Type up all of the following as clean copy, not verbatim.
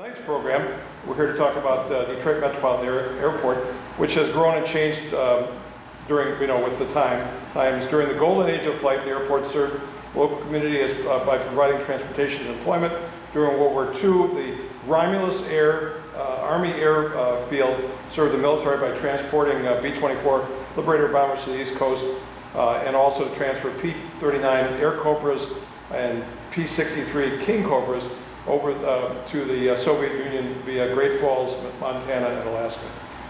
Tonight's program, we're here to talk about Detroit Metropolitan Airport, which has grown and changed during, with the times. During the golden age of flight, the airport served local community by providing transportation and employment. During World War II, the Romulus Army Air Field served the military by transporting B-24 Liberator bombers to the East Coast, and also transferred P51 Airacobras and P63 Kingcobras over to the Soviet Union via Great Falls, Montana, and Alaska.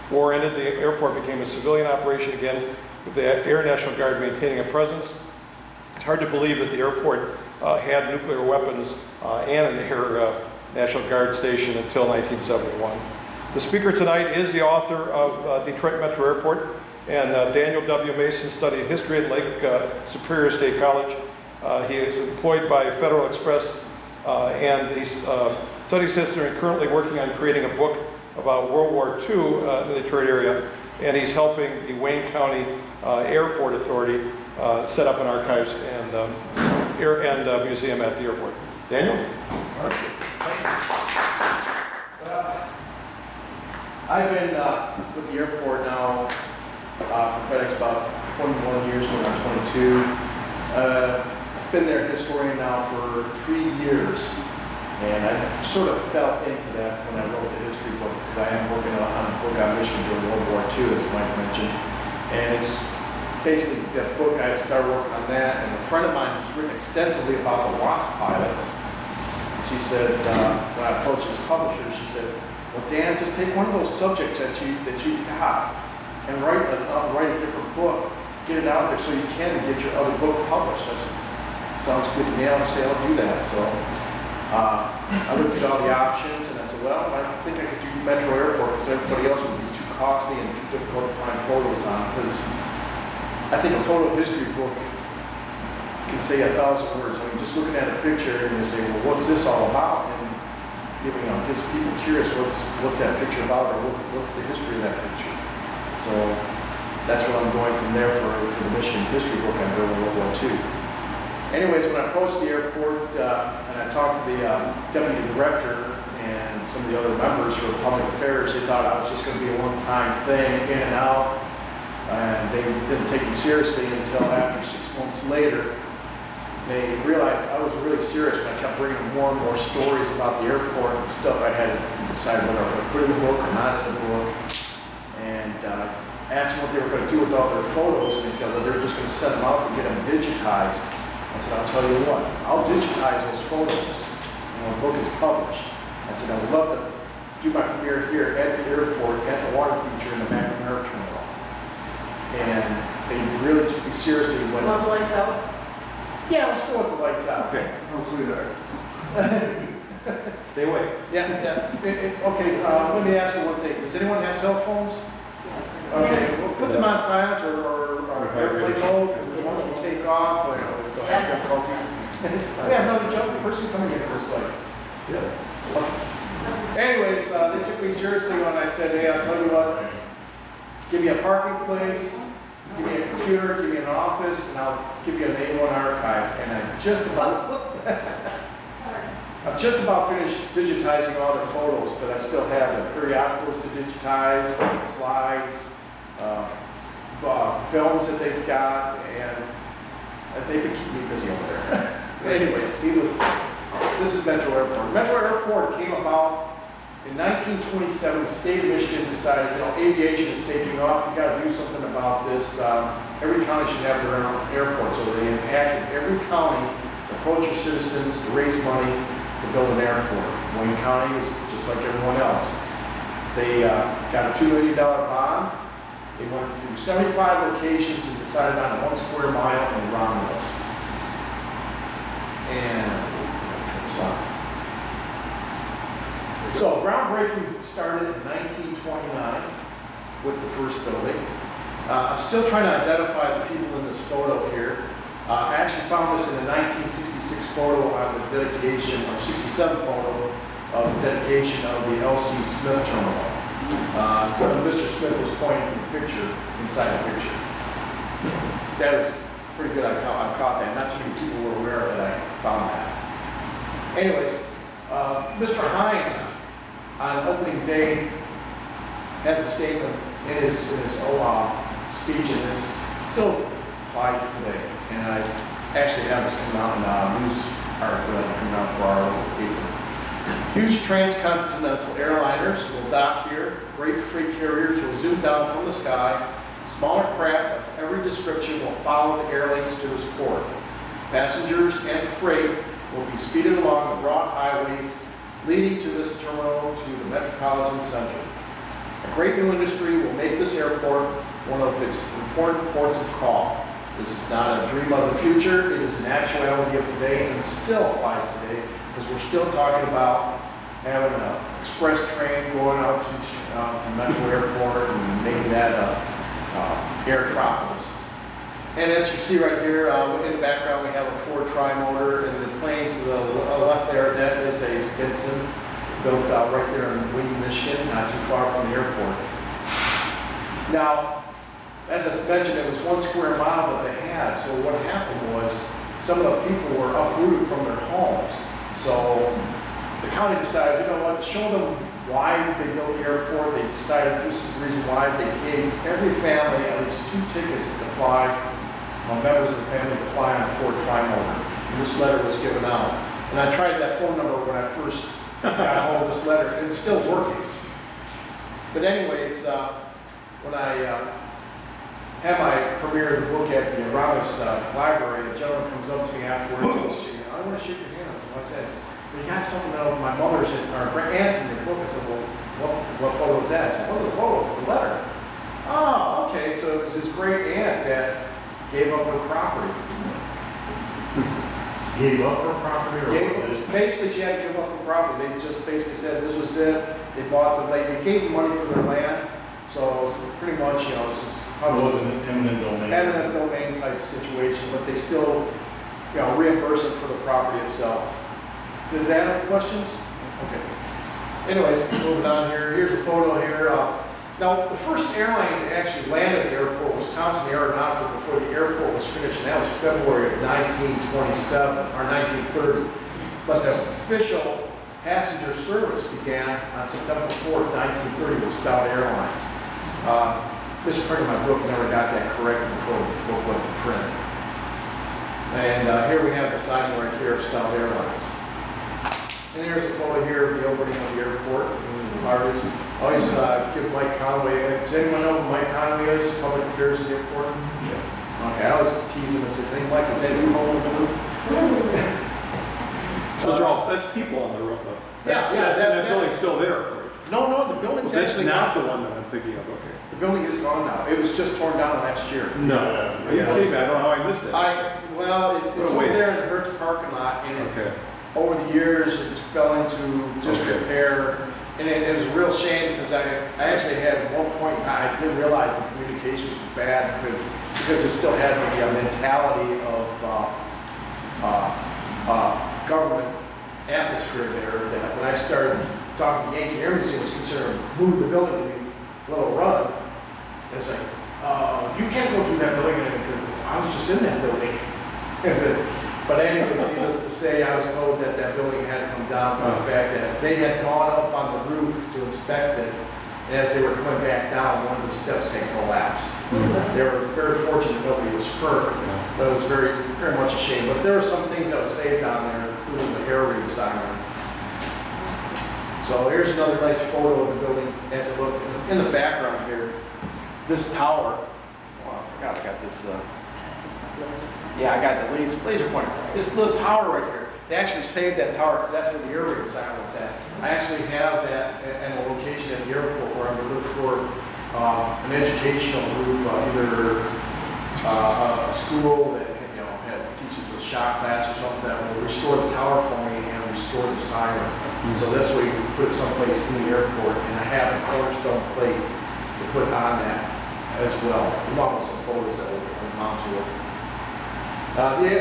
War ended, the airport became a civilian operation again, with the Air National Guard maintaining a presence. It's hard to believe that the airport had nuclear weapons and an Air National Guard station until 1971. The speaker tonight is the author of Detroit Metro Airport, and Daniel W. Mason studied history at Lake Superior State College. He is employed by Federal Express, and he studies history and currently working on creating a book about World War II in the Detroit area, and he's helping the Wayne County Airport Authority set up an archives and museum at the airport. Daniel? All right. I've been with the airport now for FedEx about 21 years, when I'm 22. I've been their historian now for 3 years, and I sort of fell into that when I wrote the history book, because I am working on a book on Michigan during World War II, as Mike mentioned. And it's basically that book. I started working on that, and a friend of mine who's written extensively about the Wasp pilots. She said, when I approached his publisher, she said, "Well, Dan, just take one of those subjects that you got and write a different book, get it out there so you can get your other book published." I said, "Sounds good to me. I'll say I'll do that." So I looked at all the options, and I said, "Well, I think I could do Metro Airport because everybody else would be too costly and too difficult to find photos on." Because I think a photo history book can say 1,000 words. When you're just looking at a picture and you say, "Well, what's this all about?" and gets people curious, what's that picture about, or what's the history of that picture. So that's what I'm going from there for the Michigan history book I'm doing in World War II. Anyways, when I approached the airport and I talked to the deputy director and some of the other members for public affairs, they thought I was just going to be a one-time thing, in and out, and they didn't take me seriously until after 6 months later. They realized I was really serious when I kept bringing them more and more stories about the airport and stuff. I had to decide whether I was going to put in the book or not in the book, and asked them what they were going to do with all their photos, and they said, "Well, they're just going to send them out to get them digitized." I said, "I'll tell you what, I'll digitize those photos when the book is published." I said, "I would love to do my premiere here at the airport, at the water feature in the Bicknell terminal." And they really took me seriously when... Want the lights out? Yeah, let's go with the lights out. Okay. Hopefully there. Stay away. Yeah. Okay, let me ask you one thing. Does anyone have cell phones? Okay, we'll put them on silent or airplane mode, because once we take off, we'll have difficulties. We have another person coming in first, like. Yeah. Okay. Anyways, they took me seriously when I said, "Hey, I'll tell you what, give me a parking place, give me a computer, give me an office, and I'll give you an A1 archive." And I've just about finished digitizing all their photos, but I still have the periodicals to digitize, slides, films that they've got, and they've been keeping me busy over there. Anyways, this is Metro Airport. Metro Airport came about in 1927. The state of Michigan decided, aviation is taking off. We've got to do something about this. Every county should have their own airport. So they impacted every county, approach your citizens to raise money to build an airport. Wayne County was just like everyone else. They got a $2 million bond. They went through 75 locations and decided on 1 square mile in Romulus. And so groundbreaking started in 1929 with the first building. I'm still trying to identify the people in this photo here. I actually found this in a 1966 photo on the dedication, or 67 photo of the dedication of the L.C. Smith terminal. Mr. Smith was pointing to the picture inside the picture. That was pretty good. I caught that. Not too many people were aware that I found that. Anyways, Mr. Hines on opening day has a statement in his speech, and it still applies today. And I actually have this come out in a news article that come out for our local paper. Huge transcontinental airliners will dock here. Great freight carriers will zoom down from the sky. Smaller craft of every description will follow the air lanes to this port. Passengers and freight will be speeded along the broad highways leading to this terminal to the metropolitan center. A great new industry will make this airport one of its important ports of call. This is not a dream of the future, it is an actuality of today, and it still applies today, because we're still talking about having an express train going out to Metro Airport and making that airtropolis. And as you see right here, in the background we have a Ford Tri-Motor, and the plane to the left there, that is a Stinson, built right there in Wheaton, Michigan, not too far from the airport. Now, as I mentioned, it was 1 square mile that they had, so what happened was some of the people were uprooted from their homes. So the county decided, you know what, to show them why they built the airport, they decided this is the reason why they gave every family at least 2 tickets to fly, members of the family to fly on a Ford Tri-Motor. And this letter was given out. And I tried that phone number when I first got hold of this letter, and it's still working. But anyways, when I had my premiere of the book at the Romulus Library, a gentleman comes up to me afterwards and says, I want to shake your hand. What's that? You got something of my mother's or aunt's in your book. I said, well, what photo is that? I said, what's the photo? It's the letter. Oh, okay. So it was his great aunt that gave up her property. Gave up her property, or was it? Basically, she had to give up her property. They just basically said this was it. They bought the land. They gave them money for their land. So pretty much, you know, this is It wasn't an eminent domain. eminent domain type situation, but they still, you know, reimburse it for the property itself. Did that have questions? Okay. Anyways, moving on here. Here's a photo here. Now, the first airline that actually landed at the airport was Thompson Aeronautical before the airport was finished, and that was February of 1927 or 1930. But the official passenger service began on September 4th, 1930 with Stout Airlines. This print of my book never got that correct before the book went to print. And here we have the sign right here of Stout Airlines. And here's a photo here of the opening of the airport. Artists always give Mike Conway. Does anyone know who Mike Conway is? Public Affairs at the airport? Yeah. Okay, I always tease him and say, hey Mike, is that you home blue? Those are all, that's people on the roof though. Yeah, That building's still there. No, the building's That's actually not gone. the one that I'm thinking of, okay. The building is gone now. It was just torn down last year. No, are you kidding me? I don't know how I missed it. Well, it's What a over waste. there in the Hertz parking lot, and it's, Okay. over the years, it's fell into disrepair. And it was a real shame, because I actually had, at one point in time, I didn't realize the communications was bad, because it still had the mentality of government atmosphere there, that when I started talking to Yankee Air Museum, was considered moving the building to be a little run. And it's like, you can't go through that building. And I was just in that building. But anyways, needless to say, I was told that that building had come down from the fact that they had gone up on the roof to inspect it. And as they were coming back down, one of the steps had collapsed. They were very fortunate nobody was hurt. But it was very, very much a shame. But there were some things that was saved down there, including the air raid siren. So here's another nice photo of the building as it looked in the background here. This tower, oh, I forgot I got this, yeah, I got the laser pointer. This little tower right here, they actually saved that tower because that's where the air raid siren was at. I actually have that in a location at the airport where I'm going to look for an educational group, either a school that teaches a shop class or something that will restore the tower for me and restore the siren. So that's where you can put it someplace in the airport, and I have a cornerstone plate to put on that as well, along with some photos that will mount to it.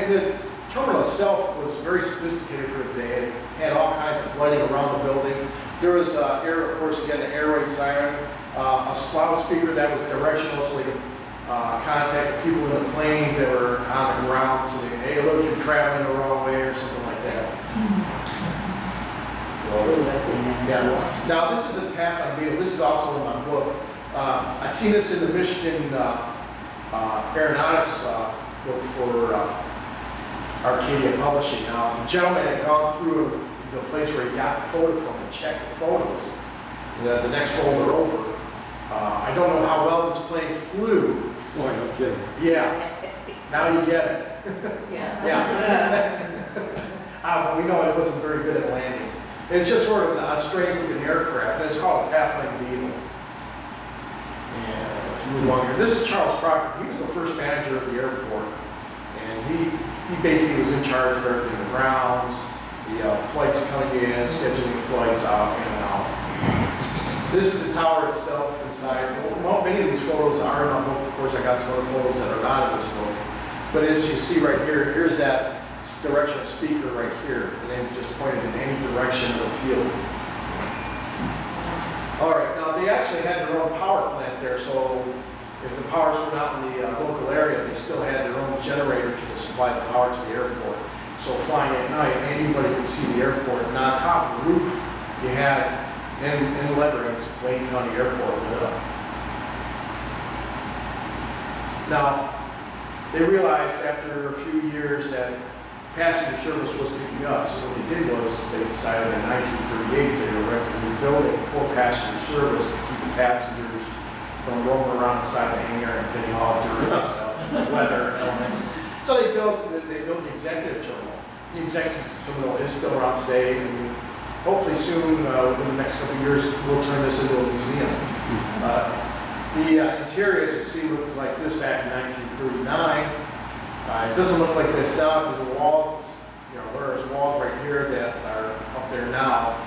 The terminal itself was very sophisticated for the day. It had all kinds of lighting around the building. There was, of course, again, the air raid siren, a loudspeaker that was directional, so they could contact the people in the planes that were on the ground, so they could, hey, look, you're traveling the wrong way or something like that. So, yeah. Now, this is a Tafline Beetle. This is also in my book. I've seen this in the Michigan Aeronautics book for Arcadia Publishing. Now, if the gentleman had gone through the place where he got the photo from and checked the photos, the next folder over, I don't know how well this plane flew. Oh, no kidding. Yeah, now you get it. Yeah. Yeah. We know it wasn't very good at landing. It's just sort of a strange looking aircraft, and it's called a Tafline Beetle. And let's move on here. This is Charles Proctor. He was the first manager of the airport, and he basically was in charge of everything, the grounds, the flights coming in, scheduling flights out, in and out. This is the tower itself inside. Well, many of these photos are in my book. Of course, I got some other photos that are not in this book. But as you see right here, here's that directional speaker right here, and then just pointed in any direction of the field. All right, now they actually had their own power plant there, so if the powers were not in the local area, they still had their own generator to supply the power to the airport. So flying at night, anybody could see the airport. And on top of the roof, you had, in letterings, Wayne County Airport lit up. Now, they realized after a few years that passenger service was picking up, so what they did was they decided in 1938 they were rebuilding for passenger service to keep the passengers from roaming around inside the hangar and getting all dirty and stuff, and weather elements. So they built the executive terminal. The executive terminal is still around today, and hopefully soon, within the next couple of years, we'll turn this into a museum. The interior, as you see, looks like this back in 1939. It doesn't look like this now because the walls, there's walls right here that are up there now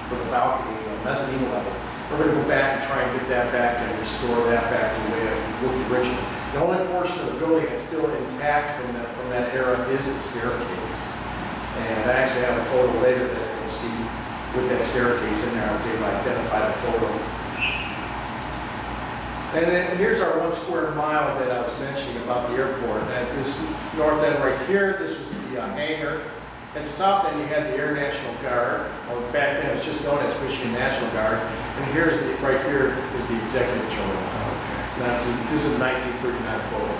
for the balcony, mezzanine level. We're going to go back and try and get that back and restore that back to the way it looked originally. The only portion of the building that's still intact from that era is the staircase. And I actually have a photo later that you'll see with that staircase in there. I was able to identify the photo. And then here's our 1 square mile that I was mentioning about the airport. And this north end right here, this was the hangar. At the south end, you had the Air National Guard, or back then it was just known as Michigan National Guard. And here's right here is the executive terminal. This is a 1939 photo.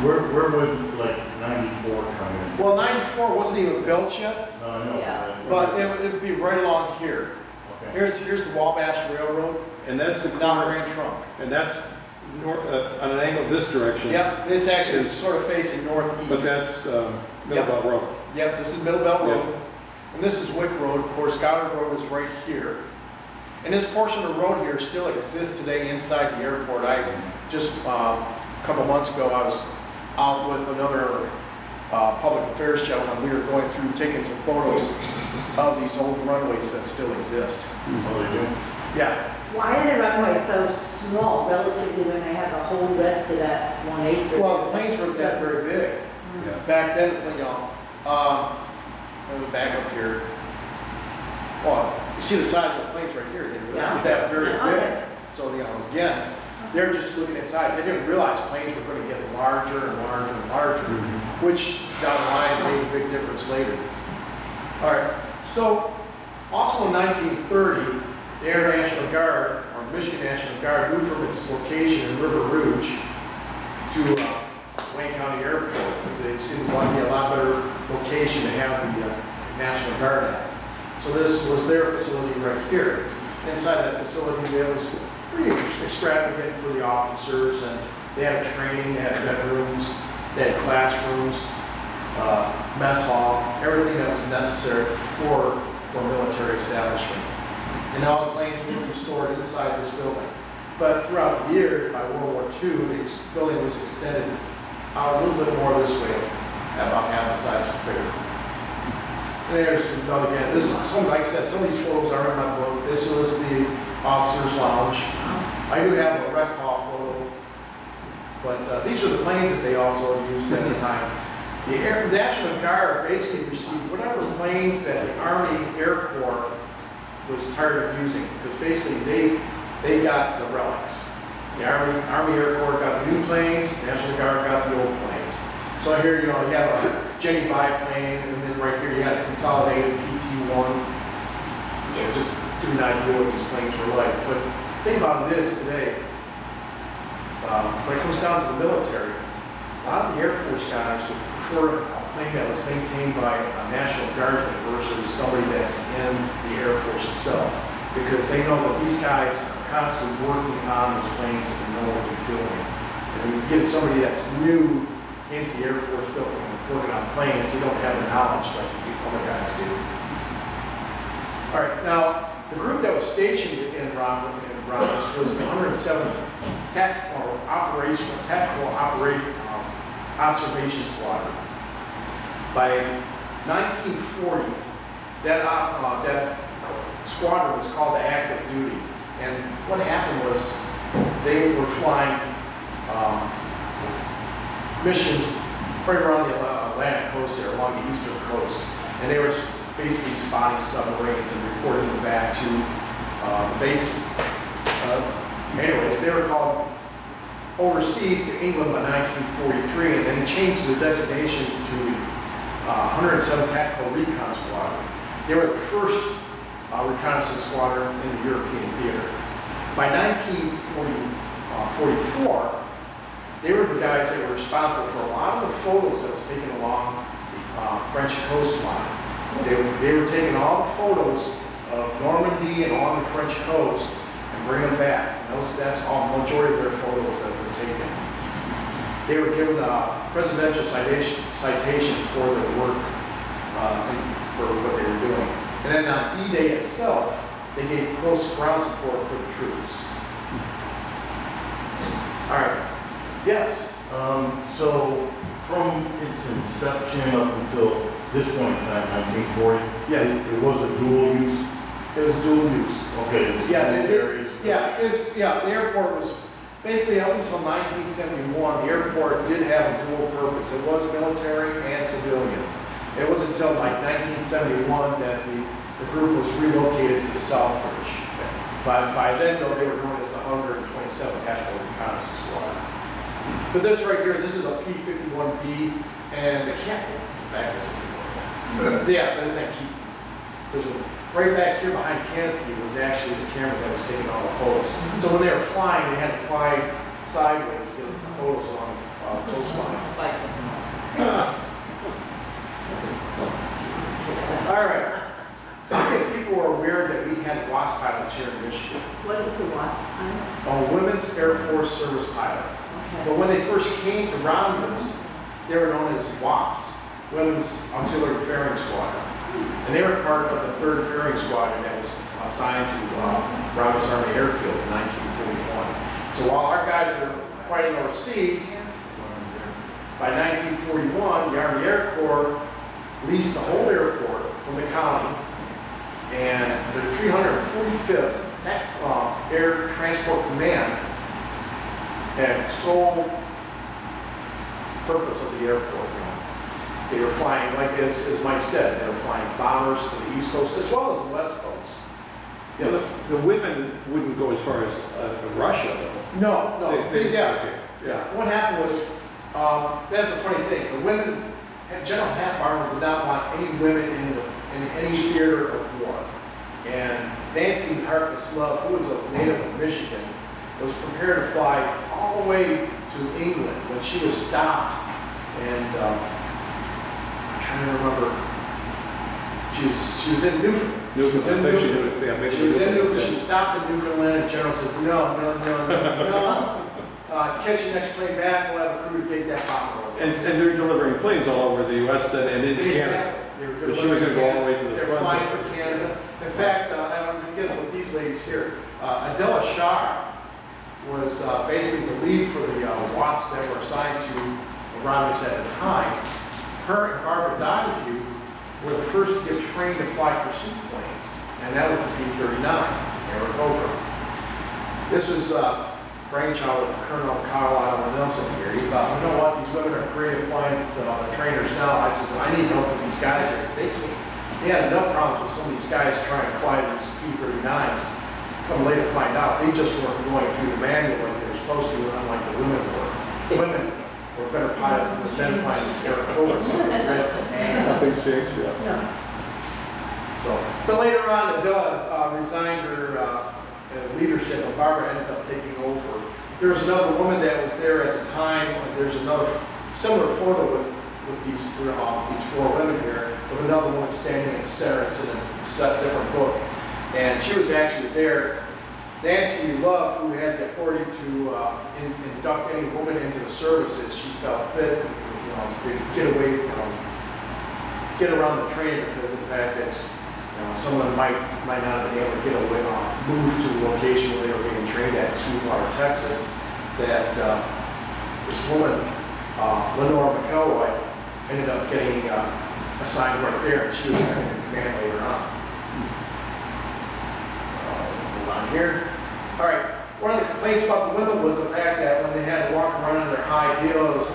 Where would like 94 come in? Well, 94 wasn't even built yet, No, I know. Yeah. but it would be right along here. Okay. Here's the Wabash Railroad, And that's the down corner, Grand Trunk. and that's on an angle this direction. Yep, it's actually sort of facing northeast. But that's Middlebelt Road. Yep, this is Middlebelt Road, and this is Wick Road. Of course, Goddard Road is right here. And this portion of the road here still exists today inside the airport. I just, a couple months ago, I was out with another public affairs gentleman. We were going through, taking some photos of these old runways that still exist. Oh, they do? Yeah. Why are the runways so small relatively when they have the whole rest of that 1 acre? Well, the planes weren't that very big. Yeah. Back then, let me back up here. Well, you see the size of the planes right here, they were Yeah. not that very Okay. big. So, again, they're just looking at size. They didn't realize planes were going to get larger and larger and larger, which down the line made a big difference later. All right, so also in 1930, the Air National Guard, or Michigan National Guard, moved from its location in River Rouge to Wayne County Airport. They seemed to want to be a lot better location to have the National Guard at. So this was their facility right here. Inside that facility, it was pretty extravagant for the officers, and they had training, they had bedrooms, they had classrooms, mess hall, everything that was necessary for military establishment. And all the planes were stored inside this building. But throughout the years, by World War II, the building was extended out a little bit more this way, about half the size of bigger. There's another again. This is some, like I said, some of these photos are in my book. This was the officers' lounge. I do have a rec hall photo, but these are the planes that they also used at the time. The National Guard basically received whatever planes that the Army Air Corps was tired of using, because basically they got the relics. The Army Air Corps got the new planes, the National Guard got the old planes. So here, you have a Jenny biplane, and then right here you got a consolidated PT-1. So just give you an idea what these planes were like. But the thing about it is today, when it comes down to the military, a lot of the Air Force guys would prefer a plane that was maintained by a National Guardsman versus somebody that's in the Air Force itself. Because they know that these guys are constantly working on those planes and know what they're doing. And when you get somebody that's new into the Air Force building and working on planes, they don't have the knowledge like the other guys do. All right, now, the group that was stationed in Romulus was the 107th Tactical Observation Squadron. By 1940, that squadron was called the Active Duty. And what happened was they were flying missions right around the Atlantic coast there, along the eastern coast. And they were basically spotting submarines and reporting them back to the bases. Anyways, they were called overseas to England by 1943, and then changed the designation to the 107th Tactical Recon Squadron. They were the first reconnaissance squadron in the European theater. By 1944, they were the guys that were responsible for a lot of the photos that was taken along the French coastline. They were taking all the photos of Normandy and along the French coast and bringing them back. That's all majority of their photos that were taken. They were given a presidential citation for their work for what they were doing. And then on D-Day itself, they gave close ground support for the troops. All right. Yes. So from its inception up until this point in time, 1940? Yes. It was a dual use? It was dual use. Okay. The airport was basically up until 1971. The airport did have a dual purpose. It was military and civilian. It wasn't until like 1971 that the group was relocated to Southbridge. By then, though, they were known as the 127th Tactical Reconnaissance Squadron. But this right here, this is a P51B, and the back this up. Yeah, but that right back here behind the canopy was actually the camera that was taking all the photos. So when they were flying, they had to fly sideways to get the photos along the coastline. All right. I think people are aware that we had WASP pilots here in Michigan. What is a WASP pilot? A Women's Air Force Service pilot. Okay. But when they first came to Romulus, they were known as WAPS, Women's Auxiliary Fairing Squadron. And they were part of the 3rd Fairing Squadron that was assigned to Romulus Army Air Field in 1941. So while our guys were fighting overseas, by 1941, the Army Air Corps leased the whole airport from the county, and the 345th Air Transport Command had sole purpose of the airport. They were flying, like as Mike said, they were flying bombers to the East Coast as well as the West Coast. Yes. The women wouldn't go as far as Russia, though. No. Okay. Yeah. What happened was, that's a funny thing. The women, General Hatbarn did not want any women in any theater of war. And Nancy Harkness Love, who was a native of Michigan, was prepared to fly all the way to England when she was stopped. And I'm trying to remember, she was in Newfoundland. She was stopped in Newfoundland, and the general says, no. Catch the next plane back, we'll have a crew to take that bomber over. And they're delivering planes all over the U.S. and into Canada. But she was going to go all the way to the They're front. flying for Canada. In fact, I'm going to get with these ladies here. Adela Shah was basically the lead for the WASP that were assigned to Romulus at the time. Her and Barbara Donahue were the first to get trained to fly pursuit planes, and that was the P-39 Airacobra. This was brainchild of Colonel Carlisle Nelson here. He thought, you know what, these women are great at flying the trainers now. I said, I need help with these guys here, because they can't. They had enough problems with some of these guys trying to fly these P-39s. Come later to find out, they just weren't going through the manual like they were supposed to, unlike the women were. The women were better pilots than the men flying these Airacobras. Nothing's changed, yeah. No. So, but later on, Doug resigned her leadership, and Barbara ended up taking over. There was another woman that was there at the time. There's another similar photo with these four women here, with another woman standing in the center. It's in a different book. And she was actually there. Nancy Love, who had the authority to induct any woman into the services, she felt fit, to get away from, get around the training because of the fact that some of them might not have been able to get away, move to the location where they were being trained at Sweetwater, Texas. That this woman, Lenore McElroy, ended up getting assigned right there, and she was second in command later on. Hold on here. All right. One of the complaints about the women was the fact that when they had to walk around in their high heels,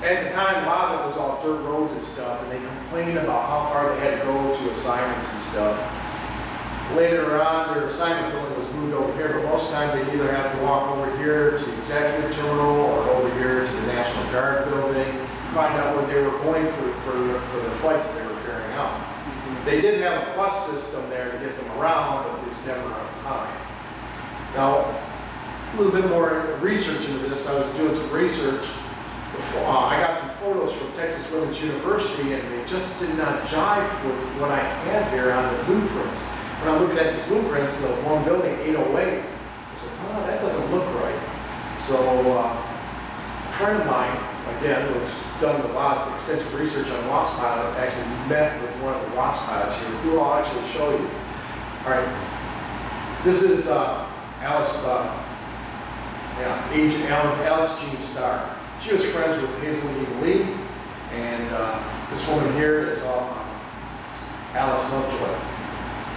at the time, a lot of it was all dirt roads and stuff, and they complained about how far they had to go to assignments and stuff. Later on, their assignment building was moved over here, but most times they either have to walk over here to the executive terminal or over here to the National Guard building, find out where they were going for the flights that they were carrying out. They did have a bus system there to get them around, but there's never enough time. Now, a little bit more research into this. I was doing some research. I got some photos from Texas Women's University, and they just did not jive with what I had here on the blueprints. When I'm looking at these blueprints, the one building, 808, I said, oh, that doesn't look right. So a friend of mine, again, who's done a lot of extensive research on Wasp pilot, actually met with one of the Wasp pilots here, who I'll actually show you. All right, this is Alice Jean Starr. She was friends with Hazel Lee, and this woman here is Alice Lovejoy.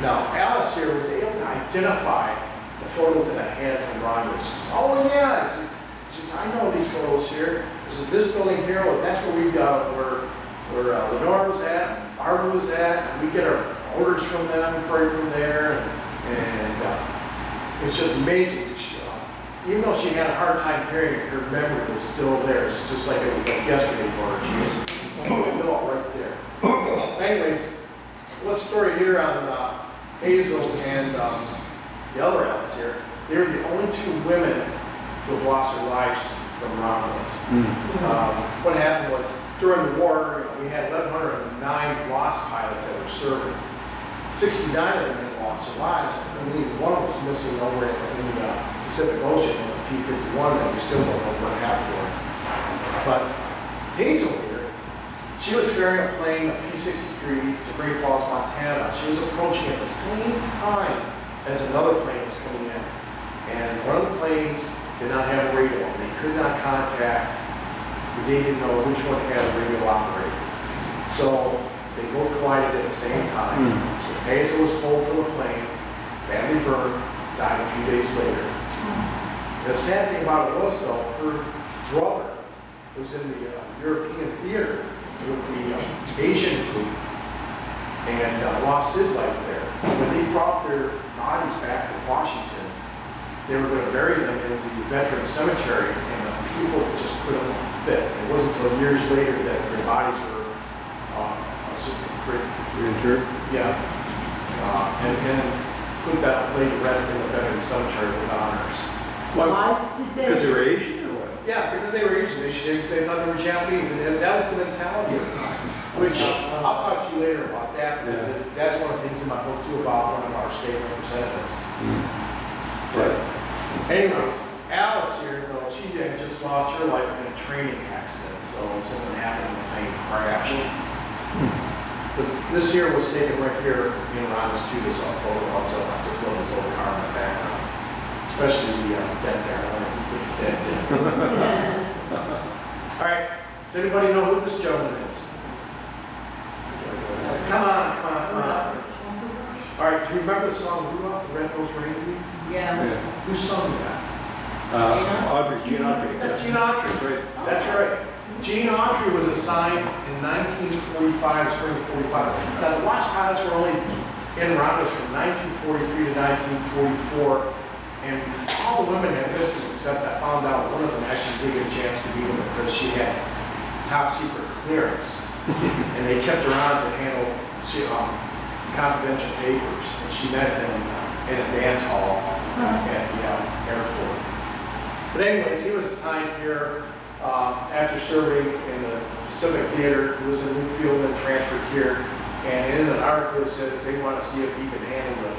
Now, Alice here was able to identify the photos that I had from Romulus. She said, oh yeah, she said, I know these photos here. This is this building here, well, that's where we got where Lenore was at, Barbara was at, and we get our orders from them, right from there, and it's just amazing. Even though she had a hard time hearing it, her memory was still there. It's just like it was like yesterday for her. She was in the middle right there. Anyways, let's story here on Hazel and the other Alice here. They were the only two women to have lost their lives from Romulus. What happened was, during the war, we had 1,109 lost pilots that were serving. 69 of them had lost their lives. I believe one was missing over in the Pacific Ocean on the P51 that we still don't know what happened to her. But Hazel here, she was ferrying a plane, a P-63, to Great Falls, Montana. She was approaching at the same time as another plane was coming in. And one of the planes did not have a radio. They could not contact. They didn't know which one had a radio operator. So they both collided at the same time. So Hazel was pulled from the plane, badly burned, died a few days later. The sad thing about it was, though, her brother was in the European theater with the Asian group and lost his life there. When they brought their bodies back to Washington, they were going to bury them in the Veterans Cemetery, and the people just couldn't fit. It wasn't until years later that their bodies were Reinterred? Yeah. And put that laid to rest in the Veterans Cemetery with honors. Why did they? Because they were Asian or what? Yeah, because they were Asian. They thought they were Japanese, and that was the mentality at the time. Which I'll talk to you later about that, because that's one of the things in my book too about one of our state representatives. So, anyways, Alice here, though, she had just lost her life in a training accident. So something happened when the plane crashed. But this here was taken right here in Romulus too. This photo also. I just love this old car in the background. Especially the dead there. I want to put the dead. All right. Does anybody know who this gentleman is? Come on. All right. Do you remember the song Rudolph the Red-Nosed Reindeer? Yeah. Who sung that? Gene Autry. That's Gene Autry. Right. That's right. Gene Autry was assigned in 1945, spring of 45. Now, the Wasp pilots were only in Romulus from 1943 to 1944. And all the women had missed it, except I found out one of them actually did get a chance to meet him because she had top secret clearance And they kept her on to handle confidential papers. And she met him in a dance hall at the airport. But anyways, he was assigned here after serving in the Pacific Theater. He was in Newfield and transferred here. And in an article it says they want to see if he can handle the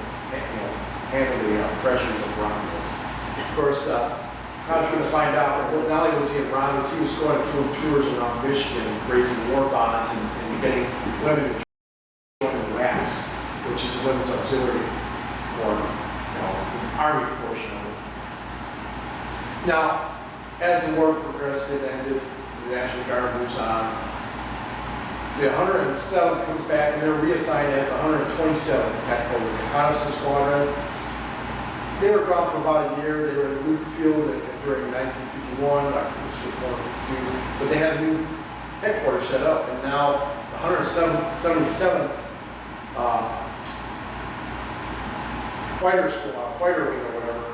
pressures of Romulus. Of course, I was going to find out that not only was he in Romulus, he was going through tours around Michigan, raising war bonds and getting women to join the RAS, which is the Women's Auxiliary or Army portion of it. Now, as the war progressed, it ended. The National Guard moves on. The 107th comes back and they're reassigned as the 127th Tactical Reconnaissance Squadron. They were gone for about a year. They were in Luke Field during 1951, but they had a new headquarters set up, and now the 177th fighter wing or whatever,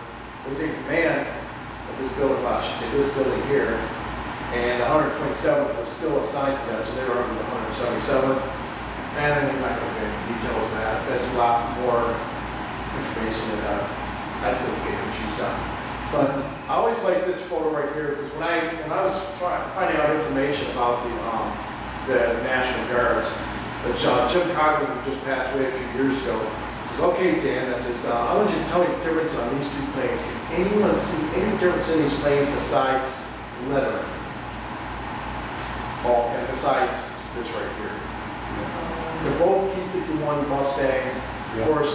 was in command of this building, well, I should say this building here, and the 127th was still assigned to them, so they were under the 177th. And I'm not going to get into details of that. That's a lot more information that I still get confused on. But I always like this photo right here because when I was finding out information about the National Guards, Jim Coughlin, who just passed away a few years ago, says, "Okay, Dan," I says, "I want you to tell me the difference on these two planes. Can anyone see any difference in these planes besides lettering? Oh, and besides this right here. They're both P51 Mustangs, of course,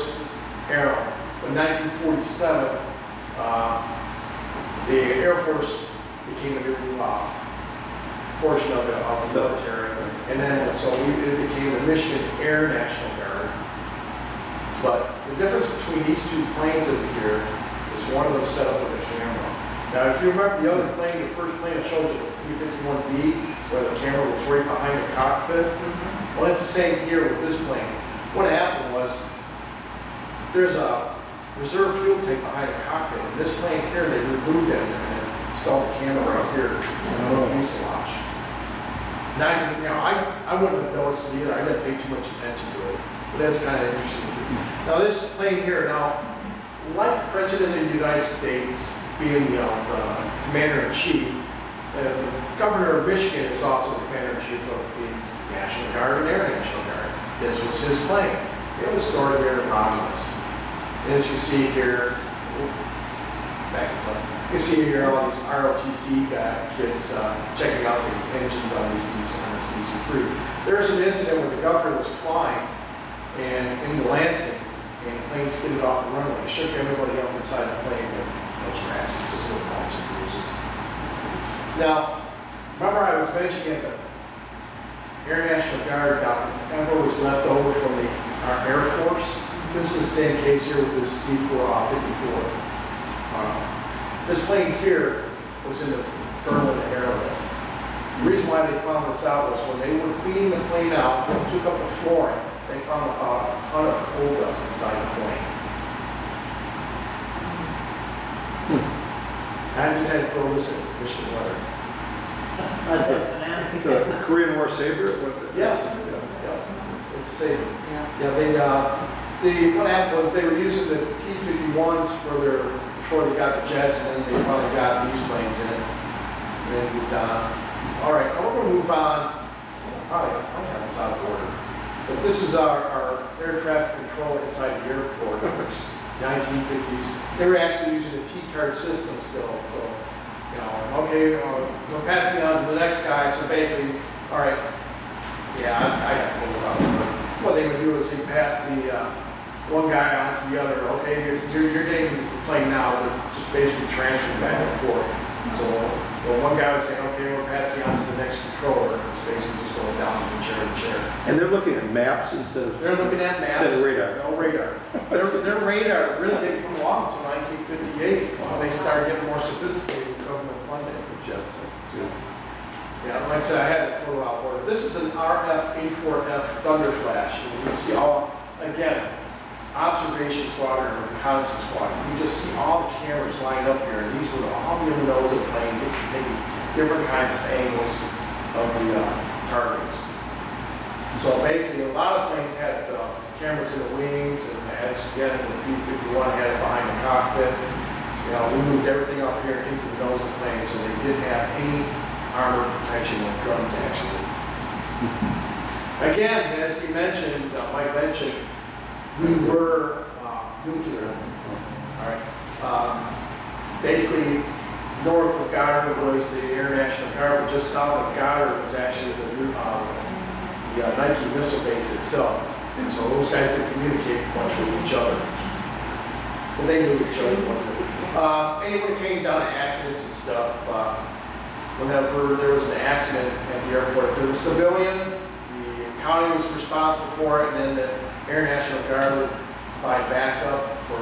Aero. In 1947, the Air Force became a new portion of the military, and then it became the Michigan Air National Guard. But the difference between these two planes over here is one of them set up with a camera. Now, if you remember the other plane, the first plane I showed you, the P51B, where the camera was right behind the cockpit. Well, it's the same here with this plane. What happened was there's a reserve fuel tank behind the cockpit. In this plane here, they removed it and installed a camera right here in the little fuselage. Now, I wouldn't have noticed it either. I didn't pay too much attention to it, but that's kind of interesting too. Now, this plane here, like the President of the United States being the Commander-in-Chief, the Governor of Michigan is also the Commander-in-Chief of the National Guard and Air National Guard. This was his plane. It was stored there in Romulus. And as you see here, back this up, you see here all these ROTC kids checking out the engines on this DC-3. There was an incident where the governor was flying and in Lansing, and the plane skidded off the runway. It shook everybody up inside the plane with no scratches, just little bumps and bruises. Now, remember I was mentioning the Air National Guard whatever was left over from our Air Force. This is the same case here with this C-54. This plane here was in the Berlin airlift. The reason why they found this out was when they were cleaning the plane out and took up the flooring, they found a ton of coal dust inside the plane. I just had to throw this in Michigan weather. The Korean War Sabre? Yes. It's a Sabre. What happened was they were using the P51s before they got the jets, and then they finally got these planes in it. And then moved on. All right, now we're going to move on. Probably have this out of order. But this is our air traffic control inside the airport, 1950s. They were actually using a T-card system still. So, okay, we're passing on to the next guy. So basically, all right, yeah, I got to pull this out. What they would do is they pass the one guy on to the other. Okay, you're getting the plane now. They're just basically transferring back and forth. So one guy was saying, okay, we're passing on to the next controller. It's basically just going down from chair to chair. And they're looking at maps instead of... They're looking at maps. Instead of radar. No radar. Their radar really didn't come along until 1958. They started getting more sophisticated with government funding. Jets. Yeah, like I said, I had it photo out for it. This is an RF-A4F Thunder Flash. And you can see all, again, observation squadron or reconnaissance squadron. You just see all the cameras lined up here, and these were all the windows of the plane taking different kinds of angles of the targets. So basically, a lot of planes had cameras in the wings, and as again, the P51 had it behind the cockpit. You know, we moved everything up here into the nose of the plane, so they didn't have any armor protection with guns, actually. Again, as you mentioned, Mike mentioned, we were nuclear. All right. Basically, north of Goddard was the Air National Guard, but just south of Goddard was actually the Nike missile base itself. And so those guys didn't communicate much with each other. But they knew each other. Anyway, it came down to accidents and stuff. Whenever there was an accident at the airport, if there was a civilian, the county was responsible for it, and then the Air National Guard would provide backup for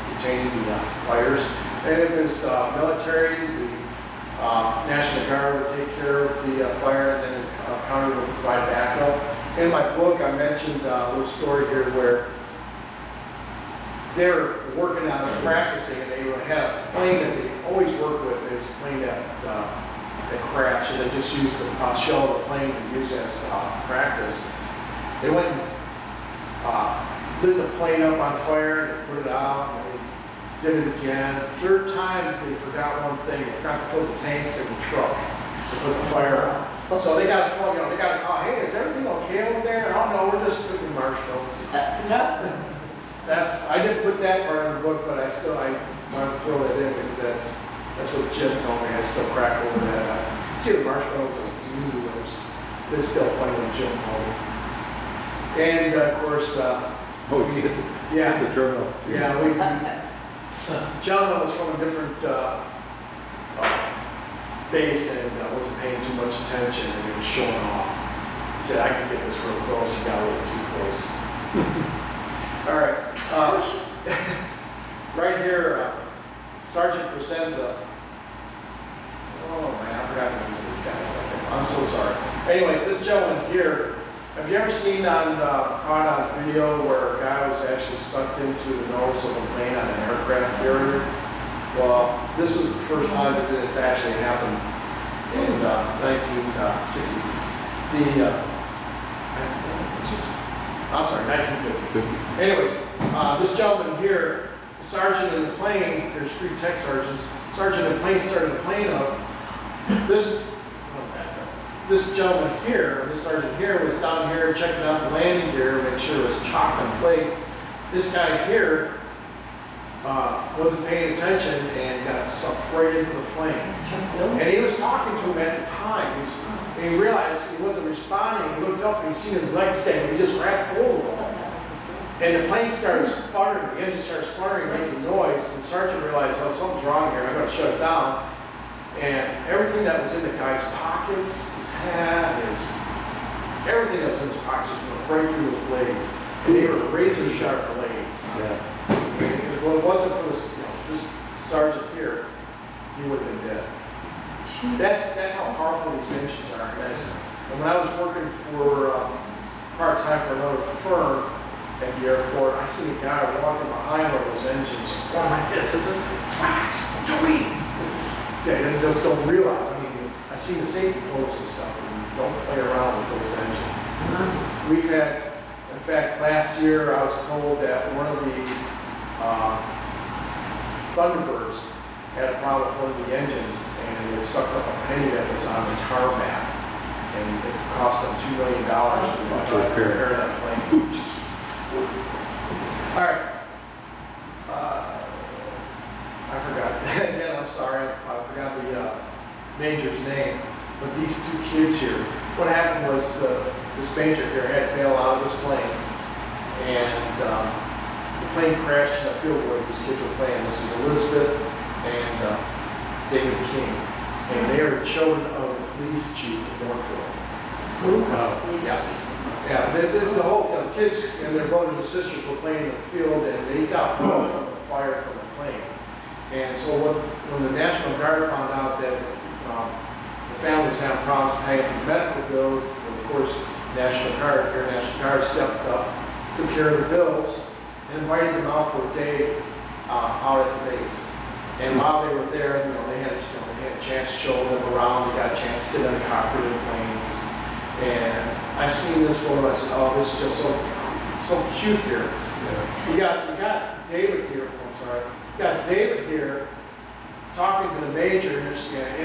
containing the fires. And if it was military, the National Guard would take care of the fire, and then the county would provide backup. In my book, I mentioned a little story here where they were working on it, practicing, and they would have a plane that they always work with. It's a plane that crashed, and they just used the shell of the plane to use as practice. They went and lit the plane up on fire and put it out, and they did it again. Third time, they forgot one thing. They forgot to fill the tanks in the truck to put the fire out. So they got a phone, they got a call. Hey, is everything okay over there? Oh no, we're just cooking marshmallows. I didn't put that part in the book, but I want to throw that in because that's what Jim told me. I still crack over that. See, the marshmallows are huge. It's still funny when Jim told me. And of course, The journal. yeah, John was from a different base and wasn't paying too much attention, and he was showing off. He said, "I can get this real close." He got a little too close. All right. Right here, Sergeant Crescenza. Oh man, I forgot to use these guys. I'm so sorry. Anyways, this gentleman here, have you ever seen caught on video where a guy was actually sucked into the nose of a plane on an aircraft carrier? Well, this was the first time that this actually happened in 1960. I'm sorry, 1950. Anyways, this gentleman here, the sergeant in the plane, there's 3 tech sergeants. Sergeant in the plane started the plane up. This gentleman here, this sergeant here, was down here checking out the landing gear, make sure it was chock in place. This guy here wasn't paying attention and got sucked right into the plane. And he was talking to him at the time. And he realized he wasn't responding. He looked up and he seen his legs dangling. He just grabbed hold of him. And the plane started sputtering. The engine started sputtering, making noise. And the sergeant realized, oh, something's wrong here. I'm going to shut it down. And everything that was in the guy's pockets, his hat, everything that was in his pockets went right through his blades. And they were razor sharp blades. Yeah. If it wasn't for this, this sergeant here, he would have been dead. That's how powerful these engines are. And when I was working for part-time for another firm at the airport, I seen a guy walking behind one of those engines going like this. It's they just don't realize. I mean, I've seen the safety codes and stuff, and don't play around with those engines. We've had, in fact, last year I was told that one of the Thunderbirds had a problem with one of the engines, and it sucked up a penny that was on the tarmac, and it cost them $2 million to repair that plane. All right. I forgot. Again, I'm sorry. I forgot the major's name. But these 2 kids here, what happened was this major here had to bail out of this plane, and the plane crashed in a field where these kids were playing. This is Elizabeth and David King, and they are children of the police chief of Northfield. Yeah. The whole kids and their brothers and sisters were playing in the field, and they got from the fire from the plane. And so when the National Guard found out that the families had problems paying for medical bills, of course, Air National Guard stepped up, took care of the bills, and invited them out for a day out at the base. And while they were there, they had a chance to show them around. They got a chance to sit in the cockpit of the planes, and I seen this one, I said, oh, this is just so cute here. You got David here, I'm sorry, you got David here talking to the major, and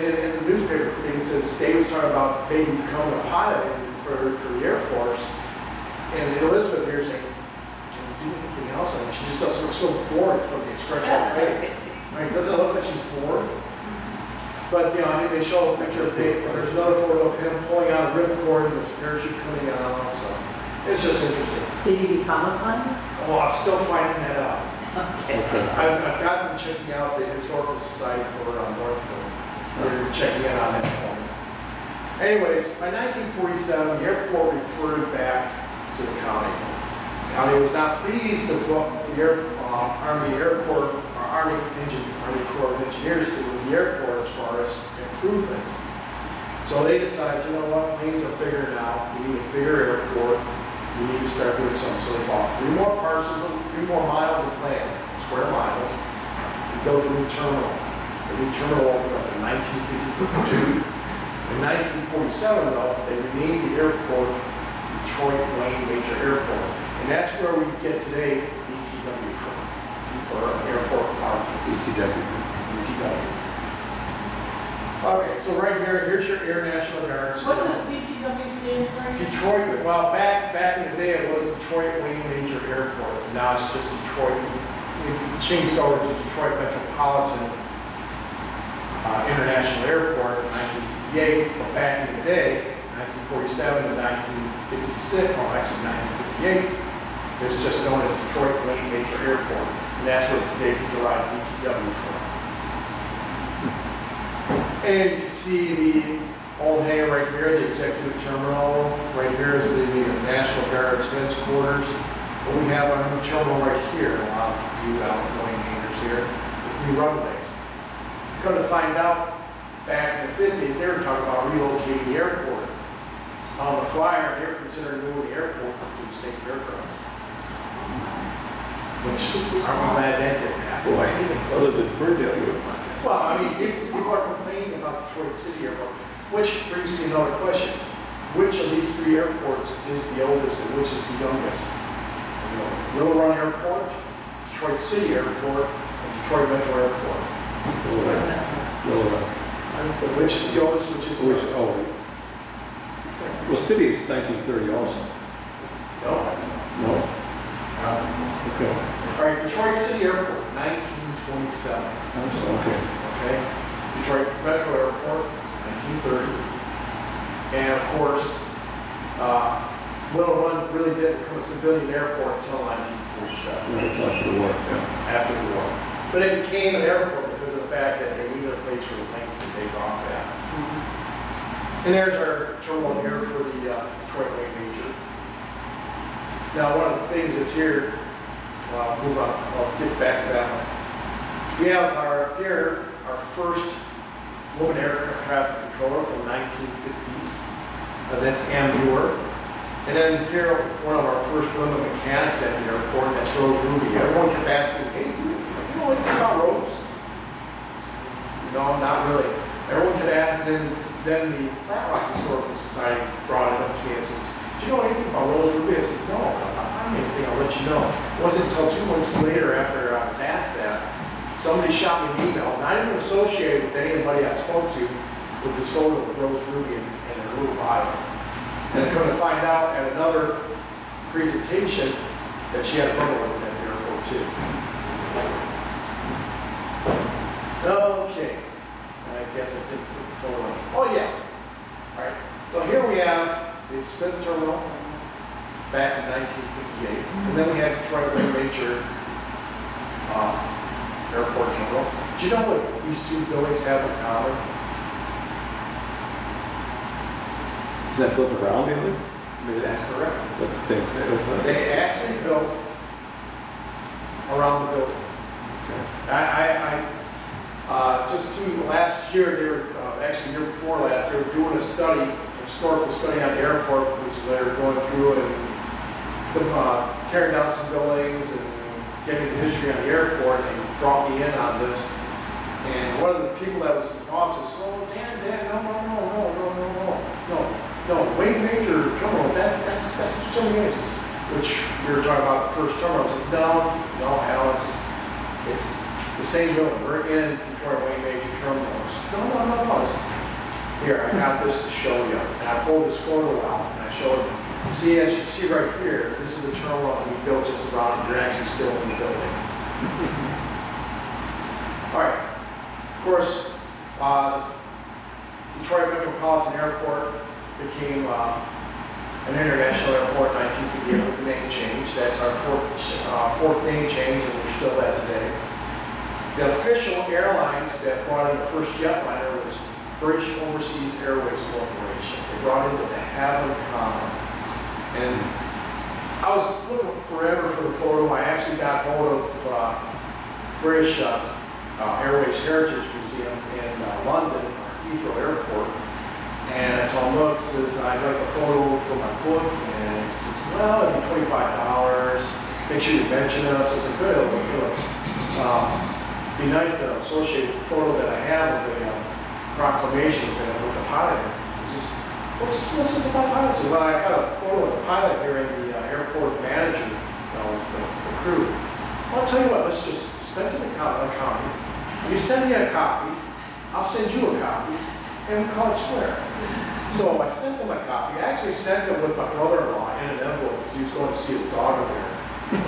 in the newspaper thing, it says David's talking about maybe becoming a pilot for the Air Force, and Elizabeth here saying, can you do anything else? I mean, she just doesn't look so bored from the expression of her face. Right? Doesn't it look like she's bored? But, you know, I think they show a picture of David, there's another photo of him pulling out a ripcord and there's a parachute coming out, so it's just interesting. Did you become a pilot? Well, I'm still finding that out. Okay. I've got them checking out the Historical Society for Northfield. They're checking in on that for me. Anyways, by 1947, the airport referred back to the county. The county was not pleased with what the Army Corps of Engineers did with the airport as far as improvements. So they decided, you know what, planes are bigger now. We need a bigger airport. We need to start doing something. So they bought 3 more parcels, 3 more miles of land, square miles, and built a new terminal. The new terminal opened up in 1952. In 1947, though, they renamed the airport Detroit Wayne Major Airport. And that's where we get today DTW from, for Airport Parking. DTW. Okay, so right here, here's your Air National Guard. What does DTW stand for? Detroit, well, back in the day, it was Detroit Wayne Major Airport. Now it's just Detroit. It changed over to Detroit Metropolitan International Airport in 1958. But back in the day, 1947 to 1956, well, actually 1958, it's just known as Detroit Wayne Major Airport. And that's where they derived DTW from. And you can see the old hangar right here, the executive terminal. Right here is the National Guard's headquarters. But we have our new terminal right here, a lot of few outgoing hangars here, with new runways. Come to find out, back in the 50s, they were talking about relocating the airport. On the flyer, they were considering moving the airport to safe aircraft. Which, I'm glad that didn't happen. Boy, other than Ferndale, Well, I mean, people are complaining about Detroit City Airport, which brings me another question. Which of these 3 airports is the oldest and which is the youngest? You know, Little Run Airport, Detroit City Airport, and Detroit Metro Airport. Which is the oldest, which is the youngest? Well, city is 1930 also. No. No? Okay. All right, Detroit City Airport, 1927. Okay. Okay, Detroit Metro Airport, 1930. And of course, Little Run really didn't become a civilian airport until 1947. Right, after the war. Yeah. After the war. But it became an airport because of the fact that they needed a place for the planes to take off at. And there's our terminal here for the Detroit Wayne Major. Now, one of the things is here, move on, I'll get back to that one. We have our first woman air traffic controller from 1950s. That's Ann Muir. And then here, one of our first women mechanics at the airport, that's Rose Ruby. Everyone kept asking, hey, you know anything about Rose? No, not really. Everyone kept asking, then the Flat Rock Historical Society brought it up to me and said, do you know anything about Rose Ruby? I said, no, if I find anything, I'll let you know. It wasn't until 2 months later after I was asked that, somebody shot me an email, not even associated with anybody I spoke to, with this photo of Rose Ruby and her little bio. And I come to find out at another presentation that she had a brother with at the airport too. Okay. I guess I didn't put the photo on. Oh yeah. All right. So here we have the Smith Terminal back in 1958. And then we had Detroit Wayne Major Airport Terminal. Do you know what these 2 buildings have in common? Is that built around the other? That's correct. That's the same thing. That's not They actually built around the building. Last year, they were, actually the year before last, they were doing a study, a historical study on the airport, which they were going through and tearing down some buildings and getting the history on the airport, and they brought me in on this. And one of the people that was involved says, oh, Dan, no, Wayne Major Terminal, so many guys, which we were talking about the first terminal. I said, no, Al, it's the same building. We're in Detroit Wayne Major Terminal. I said, no. I said, here, I got this to show you. And I pulled this photo out and I showed him. See, as you see right here, this is the terminal that we built just around, and you're actually still in the building. All right. Of course, Detroit Metropolitan Airport became an international airport in 1958 with the name change. That's our fourth name change, and we're still that today. The official airlines that brought in the first jetliner was British Overseas Airways Corporation. They brought in the Haven Common. And I was looking forever for the photo. I actually got hold of British Airways Heritage Museum in London, Heathrow Airport. And I told him, look, he says, I'd like a photo for my book. And he says, well, it'd be $25. Make sure you mention us. I said, good, it'd be nice to associate the photo that I have with the proclamation with the pilot. He says, what's this about pilots? Well, I got a photo of the pilot here in the airport manager, the crew. Well, I'll tell you what, let's just dispense a copy. You send me a copy, I'll send you a copy, and we call it square. So I sent them a copy. I actually sent them with my brother-in-law in an envelope because he was going to see his daughter there.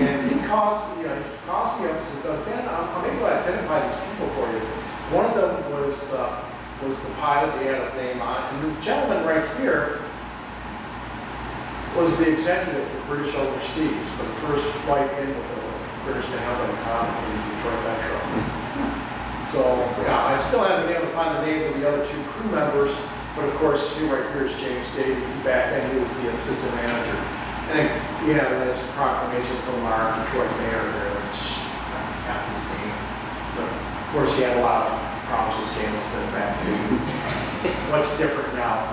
And he calls me up and says, Dan, I'm able to identify these people for you. One of them was the pilot. They had a name on it. And the gentleman right here was the executive for British Overseas for the first flight in with the British Maryland economy in Detroit Metro. So, yeah, I still haven't been able to find the names of the other two crew members, but of course, right here is James Davey. Back then, he was the assistant manager. And we have it as a proclamation from our Detroit mayor there, which I forgot his name. But of course, he had a lot of problems with scandals then back to what's different now.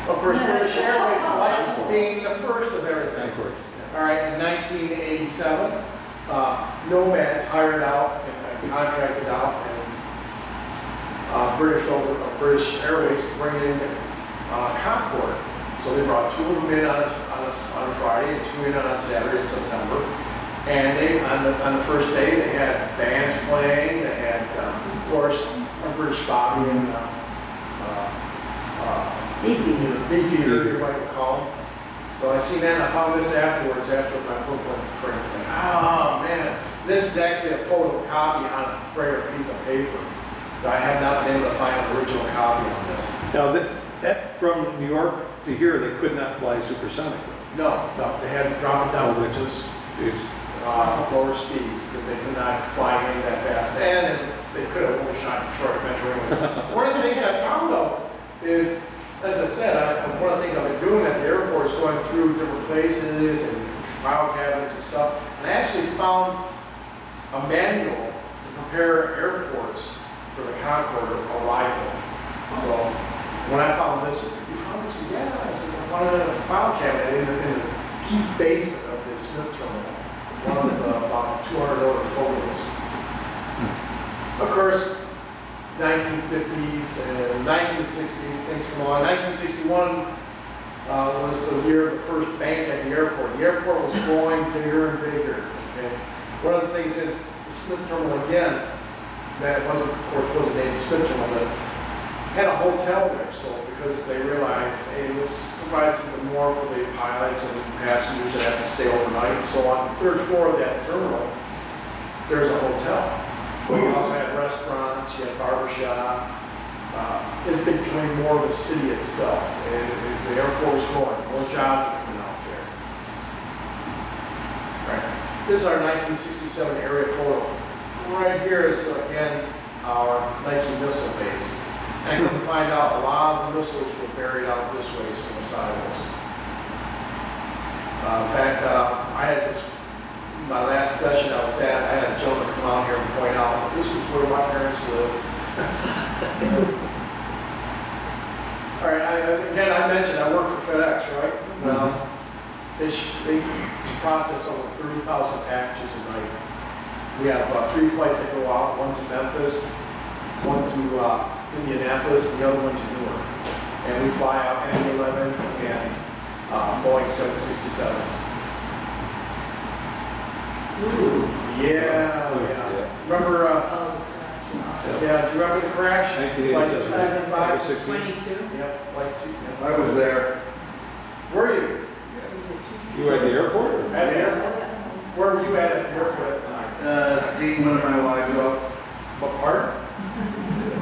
Of course, British Airways flights being the first of everything. All right, in 1987, Nomads hired out and contracted out and British Airways to bring in Concorde. So they brought two of them in on a Friday and two in on a Saturday in September. And they, on the first day, they had bands playing. They had, of course, a British Bobby and Beefeater, you might call them. So I seen that and I found this afterwards after my book went to print. Saying, oh man, this is actually a photocopy on a regular piece of paper. So I have not been able to find an original copy on this. Now, that from New York to here, they could not fly supersonic. No, they had to drop it down to just lower speeds because they could not fly in that fast. And they could have overshot Detroit Metro. One of the things I found though is, as I said, one of the things I've been doing at the airport is going through different places and file cabinets and stuff. And I actually found a manual to prepare airports for the Concorde arrival. So when I found this, you found this? Yeah, I said, I found it in a file cabinet in the deep basement of the Smith terminal. One with about 200 other photos. Of course, 1950s and 1960s, things come along. 1961 was the year of the first bank at the airport. The airport was growing bigger and bigger. Okay? One of the things is the Smith terminal again, that wasn't, of course, wasn't named Smith terminal, but had a hotel there. So because they realized, hey, let's provide something more for the pilots and passengers that have to stay overnight. So on the third floor of that terminal, there's a hotel. We also had restaurants, you had barbershop. It's becoming more of a city itself. And the airport was growing, more jobs were coming out there. Right. This is our 1967 area photo. Right here is, again, our Nike missile base. And I couldn't find out a lot of the missiles were buried out this way, some of the silos. In fact, I had this, my last session I was at, I had a gentleman come out here and point out, this was where my parents lived. All right, again, I mentioned I work for FedEx, right? Well, they process over 30,000 packages a night. We have 3 flights that go out, one to Memphis, one to Indianapolis, and the other one to Newark. And we fly out MD-11s and Boeing 767s. Ooh. Yeah. Remember, yeah, do you remember the crash? 1987. Flight 16. 22? Yep, flight 2. I was there. Were you? You were at the airport? or- At the airport? Where were you at the airport at the time? Seeing one of my wives off, What part?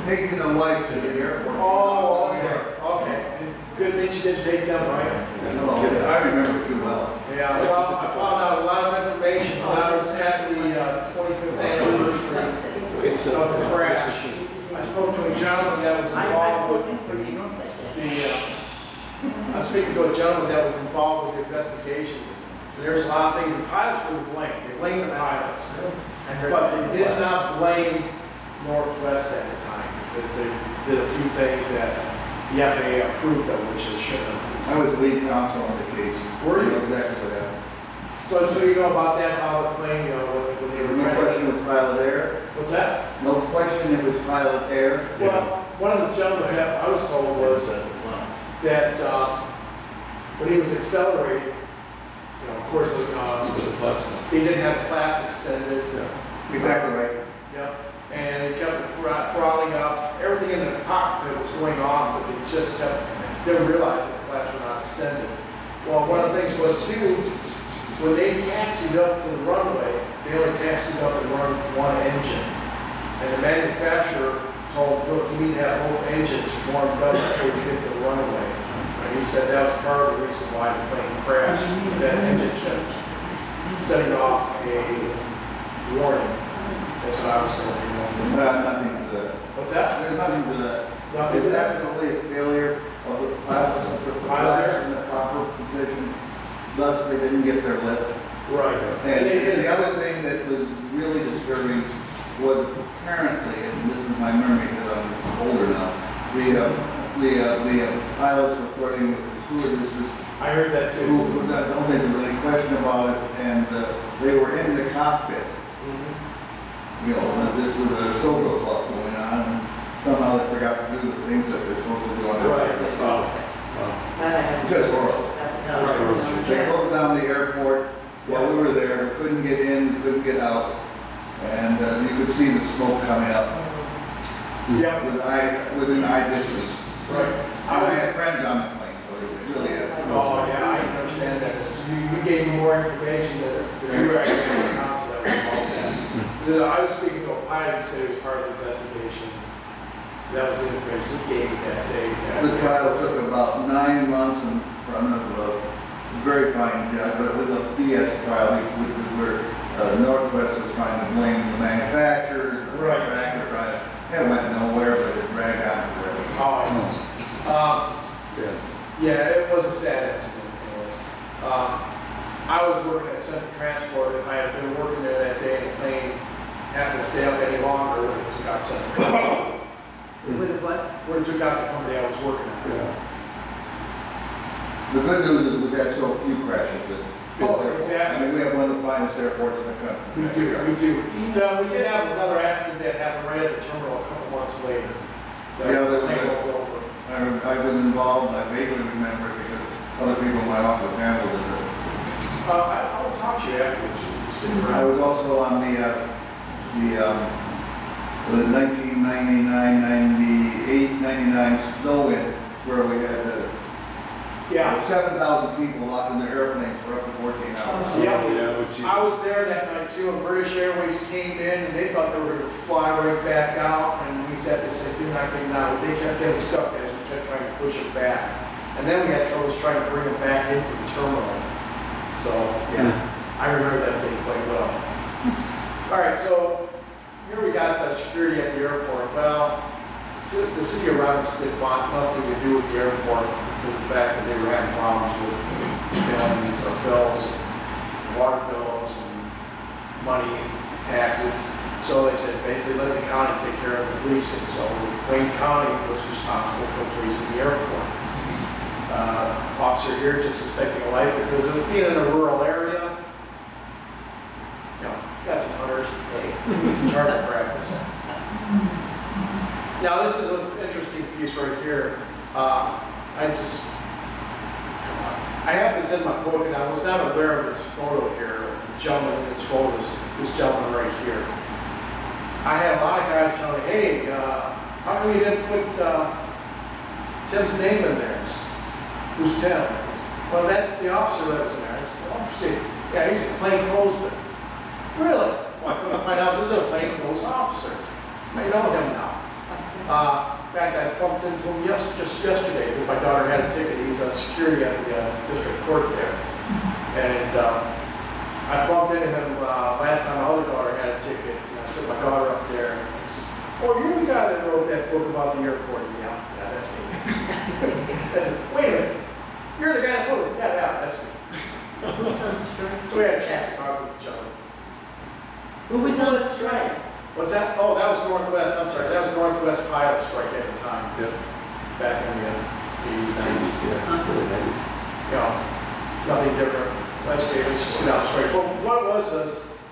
taking the wife to the airport. Oh, okay. Good thing she didn't take them, right? I remember too well. Yeah, well, I found out a lot of information when I was at the 25th anniversary Wait, so- of the crash. I spoke to a gentleman that was I'm involved with looking for you, don't they? I was speaking to a gentleman that was involved with the investigation. So there's a lot of things, the pilots were blamed, they blamed the pilots. But they did not blame Northwest at the time, because they did a few things that the FAA approved of, which they shouldn't I have. was lead counsel on the case. Were you? I know exactly what happened. So you know about that, how the plane, when they were No trying question it was pilot air. What's that? No question it was pilot air. Well, one of the gentlemen that I was told was that when he was accelerating, of course, he didn't have the flaps extended. Exactly right. Yep. And it kept throttling up. Everything in the cockpit was going on, but they just didn't realize that the flaps were not extended. Well, one of the things was too, when they taxied up to the runway, they only taxied up and run one engine. And the manufacturer told, look, you need to have both engines warmed up before you get to the runway. And he said that was part of the reason why the plane crashed. That engine shift, setting off a warning. That's what I was told. Nothing to that. What's that? There's nothing to that. Nothing to It's that? definitely a failure of the pilots to put the flaps in the proper position. Thus, they didn't get their lift. Right. And the other thing that was really disturbing was apparently, and this is my memory because I'm older now, the pilots were flirting with the stewardesses I heard that too. who don't think there's any question about it, and they were in the cockpit. You know, this was a social club going on, and somehow they forgot to do the things that they're supposed to do on their Right. flight. Just horrible. They closed down the airport while we were there, couldn't get in, couldn't get out, and you could see the smoke coming up Yeah. within eye distance. Right. I had friends on the plane, so it was really a... Oh, yeah, I can understand that. So you gave me more information that you were actually in the council that was involved in that. So I was speaking to a pilot who said it was part of the investigation. That was the information he gave me that day. The trial took about 9 months in front of a very fine judge, but it was a BS trial, which is where Northwest was trying to blame the manufacturers, the Right. manufacturer, it went nowhere, but it dragged on forever. Oh, I know. Yeah, it was a sad incident anyways. I was working at Central Transport. If I had been working there that day and the plane had to stay up any longer, it would have took out Central Transport. With a what? Would have took out the company I was working at. The good news is we've had so few crashes at this Oh, airport. exactly. I mean, we have one of the finest airports in the country. We do. We did have another accident that happened right at the terminal a couple months later. Yeah, there was plane a- rolled over. I was involved, and I vaguely remember it because other people in my office handled it. I'll talk to you afterwards. You stick I around. was also on the 1999, 98, 99 snow in, where we had Yeah. 7,000 people locked in their airplanes for up to 14 hours. Yeah, I was there that night too, and British Airways came in, and they thought they were gonna fly right back out, and we said, do not get out. They kept getting stuck as we kept trying to push it back. And then we had troubles trying to bring them back into the terminal. So, yeah, I remember that day quite well. All right, so here we got the security at the airport. Well, the city of Romulus did want nothing to do with the airport with the fact that they were having problems with paying our bills, water bills, and money, taxes. So they said basically let the county take care of the policing. So Wayne County was responsible for policing the airport. Officer here just suspecting a life because of being in a rural area. You know, got some hunters, hey, some target practice. Now this is an interesting piece right here. Come on. I have this in my book, and I was not aware of this photo here, the gentleman in this photo, this gentleman right here. I had a lot of guys tell me, hey, how come you didn't put Tim's name in there? Who's Tim? Well, that's the officer that was in there. It's the officer. Yeah, he's a plainclothesman. Really? Well, I couldn't find out this is a plainclothes officer. I know him now. In fact, I bumped into him just yesterday because my daughter had a ticket. He's a security at the district court there. And I bumped into him last time my other daughter had a ticket. And I took my daughter up there. And I said, oh, you're the guy that wrote that book about the airport. Yeah, that's me. I said, wait a minute. You're the guy that wrote it. Yeah, that's me. So we had a chance to talk with each other. Who was on the strike? What's that? Oh, that was Northwest, I'm sorry, that was Northwest pilot strike at the time. Yep. Back in the 80s, 90s. Yeah, really nice. You know, nothing different. Let's just get out strike. Well, what it was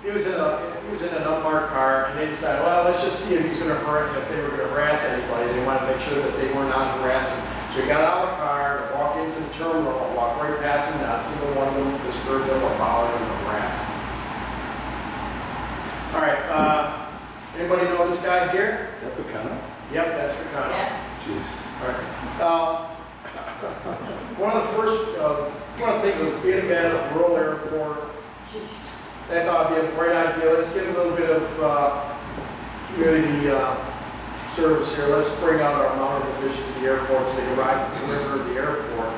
he was in an unmarked car, and they decided, well, let's just see if he's going to hurt, if they were going to harass anybody. They wanted to make sure that they were not harassing. So he got out of the car, and walked into the terminal, walked right past him, not a single one of them disturbed him or bothered him or harassed him. All right, anybody know this guy here? That Picano? Yep, that's Ricardo. Yeah. Jeez. All right. One of the things was being a man at a rural airport. They thought it'd be a great idea. Let's get a little bit of community service here. Let's bring out our mounted division to the airport so they can ride the perimeter of the airport.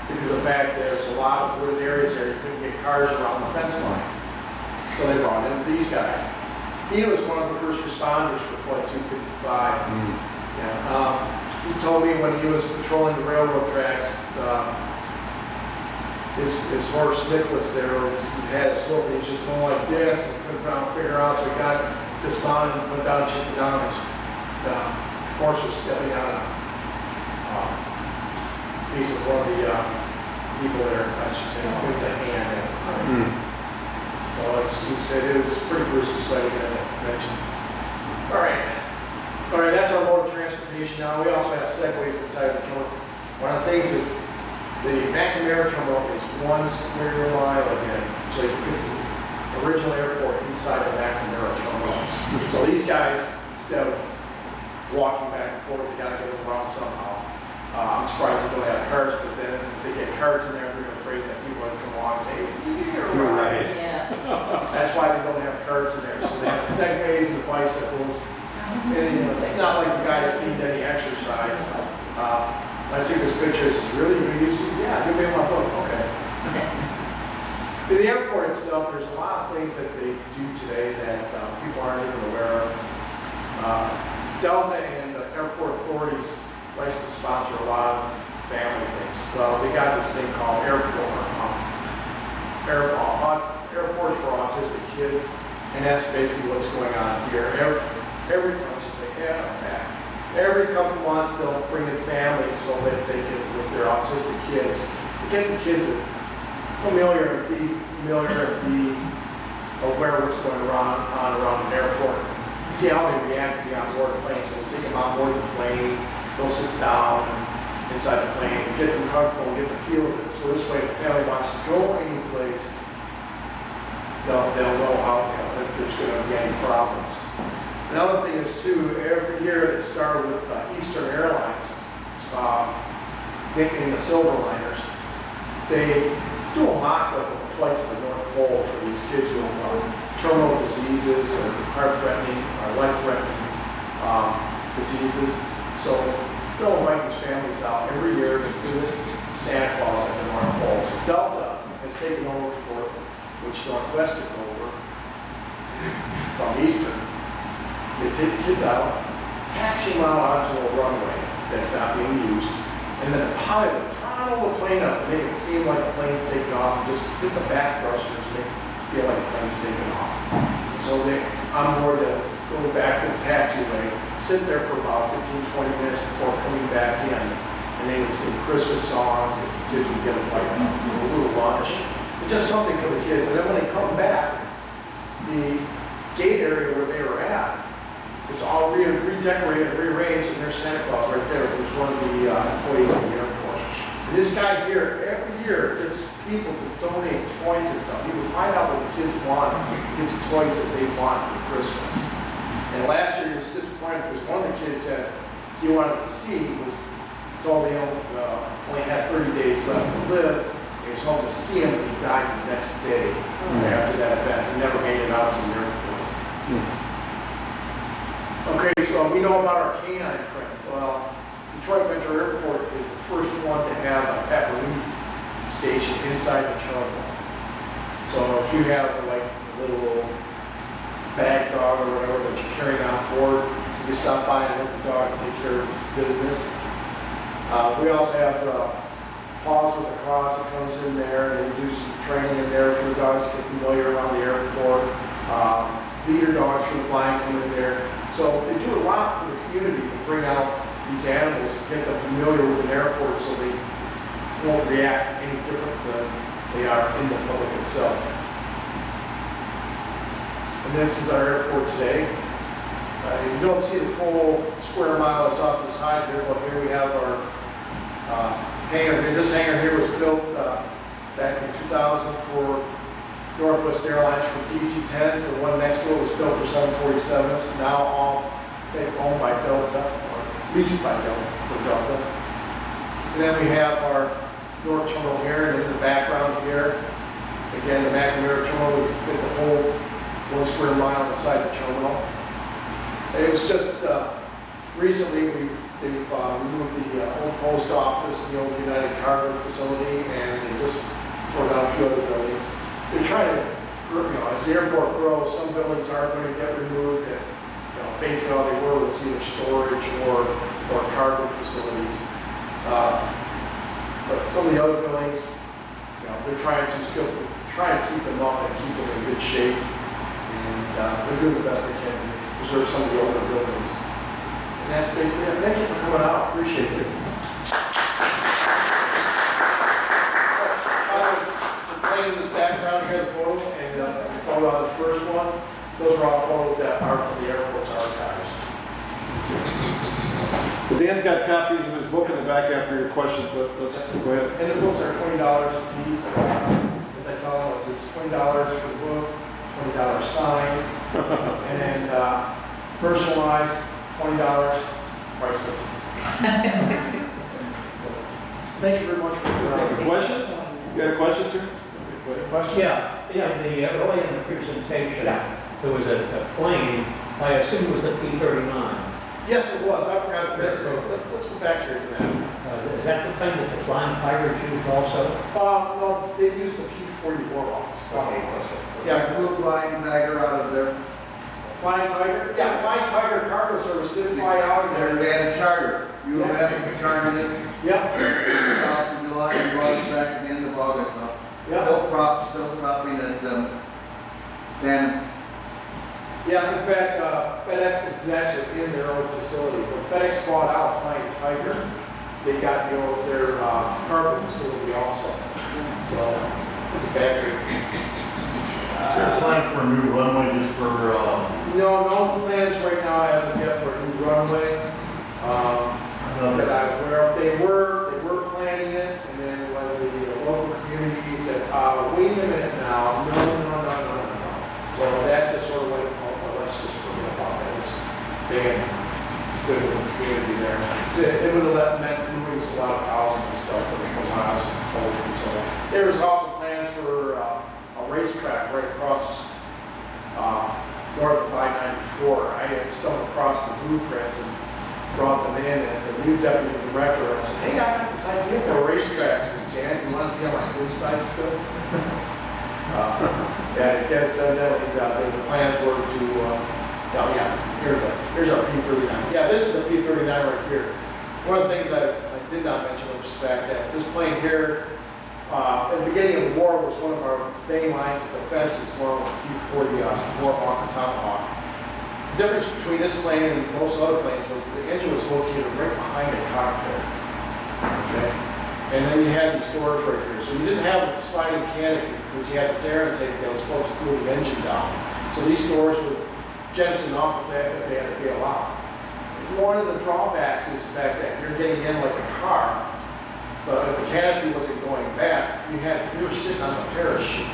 Because of the fact that there's a lot of wooded areas there, you couldn't get cars around the fence line. So they brought in these guys. He was one of the first responders for Flight 255. Yeah. He told me when he was patrolling the railroad tracks, his horse Nicholas there he had his hoof and he was just going like this and couldn't figure out, so he got dismounted and went down and checked it down. His horse was stepping on a piece of one of the people there, I should say, it's a hand. So like Steve said, it was pretty gruesome sight again that mentioned. All right, that's our mode of transportation now. We also have Segways inside the terminal. One of the things is the McNamara terminal is one square mile again. So you put the original airport inside the McNamara terminal. So these guys, instead of walking back and forth, they got to get around somehow. I'm surprised they don't have carts, but then if they get carts in there, they're afraid that people would come along and say, hey, you're right. Yeah. That's why they don't have carts in there. So they have the Segways and the bicycles. And you know, it's not like the guys need any exercise. I took his pictures. It's really good. Yeah, give me my book. Okay. In the airport itself, there's a lot of things that they do today that people aren't even aware of. Delta and the airport authorities likes to sponsor a lot of family things. Well, they got this thing called airports for autistic kids, and that's basically what's going on here. Every couple months they'll bring in families so that they can, with their autistic kids, to get the kids familiar and be aware of what's going on around an airport. See how they react to be on board the plane. So we'll take them on board the plane, they'll sit down inside the plane, get them comfortable, get the feel of it. So this way, if the family wants to go any place, they'll know how, if there's going to be any problems. Another thing is too, every year they start with Eastern Airlines, in the Silverliners, they do a mock-up of a flight to the North Pole for these kids with terminal diseases or heart-threatening or life-threatening diseases. So they'll invite these families out every year to visit Santa Claus at the North Pole. So Delta has taken over for which Northwest took over from Eastern. They take the kids out, taxi them out onto a runway that's not being used, and then the pilot will throttle the plane up to make it seem like the plane's taking off, and just hit the back thrusters to make it feel like the plane's taking off. So they, on board, they'll go back to the taxiway, sit there for about 15, 20 minutes before coming back in, and they would sing Christmas songs, and the kids would get a little lunch, and just something for the kids. And then when they come back, the gate area where they were at, it's all redecorated, rearranged, and there's Santa Claus right there, who's one of the employees of the airport. This guy here, every year, gets people to donate toys and stuff. He would find out what the kids want, get the toys that they want for Christmas. And last year, he was disappointed because one of the kids said he wanted to see, was told they only had 30 days left to live. He was hoping to see him, and he died the next day after that event. He never made it out to the airport. Okay, so we know about our canine friends. Well, Detroit Metro Airport is the first one to have a pet relief station inside the terminal. So if you have like a little bag dog or whatever that you're carrying on board, you can stop by and let the dog take care of its business. We also have Paws with a Cause that comes in there, and they do some training in there for the dogs to get familiar around the airport. Feeder dogs for the blind come in there. So they do a lot for the community to bring out these animals and get them familiar with an airport so they won't react any different than they are in the public itself. And this is our airport today. You don't see the full square mile that's off the side here, but here we have our hangar. And this hangar here was built back in 2000 for Northwest Airlines for DC-10s. The one next to it was built for 747s, now all taken home by Delta, or leased by Delta, for Delta. And then we have our North Terminal here, and in the background here, again, the McNamara Terminal would fit the whole 1 square mile inside the terminal. And it was just recently they've removed the old post office, the old United Cargo facility, and they just tore down a few other buildings. They're trying to, as the airport grows, some buildings are going to get removed, and basically all they were was either storage or cargo facilities. But some of the other buildings, they're trying to still keep them up and keep them in good shape, and they're doing the best they can to preserve some of the older buildings. And that's basically it. Thank you for coming out. Appreciate it. In this background here, the photo, and the photo on the first one, those are all photos that are from the airport's archives. Well, Dan's got copies of his book in the back after your questions, but let's go ahead. And the books are $20 a piece. As I tell them, it's $20 for the book, $20 sign, and then personalized, $20 priceless. So, thank you very much for Any questions? You got a question, sir? Questions? Early in the presentation, Yeah. there was a plane, I assume it was the P-39. Yes, it was. I forgot to mention it. Let's go back here to that. Is that the plane that the Flying Tigers used also? No, they used the P41 Mustang. Yeah, flew Flying Tiger out of there. Flying Tiger? Yeah, Flying Tiger Cargo Service did fly out of There there. they had a charter. UMS chartered it. Yeah, Out in July and brought it back at the end of August. yeah. Still propping at Dan. Yeah, in fact, FedEx is actually in their own facility. When FedEx bought out Flying Tiger, they got their cargo facility also. So, back here. They're applying for a new runway just for, No plans right now as of yet for a new runway. That I'm aware of. They were planning it, and then when the local community said, wait a minute now, no. So that just sort of went, let's just forget about that. It's big, good with the community there. It would have meant moving a lot of housing and stuff for miles and Pointe and so on. There was also plans for a racetrack right across north of I-94. I had stumbled across the blueprints and brought them in, and the new deputy director, I said, hey, I got this idea for a racetrack. He said, Jan, you want to be on my good side still? Yeah, I guess evidently the plans were to, here's our P39. Yeah, this is the P39 right here. One of the things I did not mention was the fact that this plane here, at the beginning of the war, was one of our main lines of defense along with P40 Warhawk and Tomahawk. The difference between this plane and most other planes was the engine was located right behind the cockpit. Okay? And then you had these doors right here. So you didn't have a sliding canopy because you had this air intake that was supposed to cool the engine down. So these doors would jettison off if they had to bail out. One of the drawbacks is the fact that you're getting in like a car, But if the canopy wasn't going back, you were sitting on a parachute.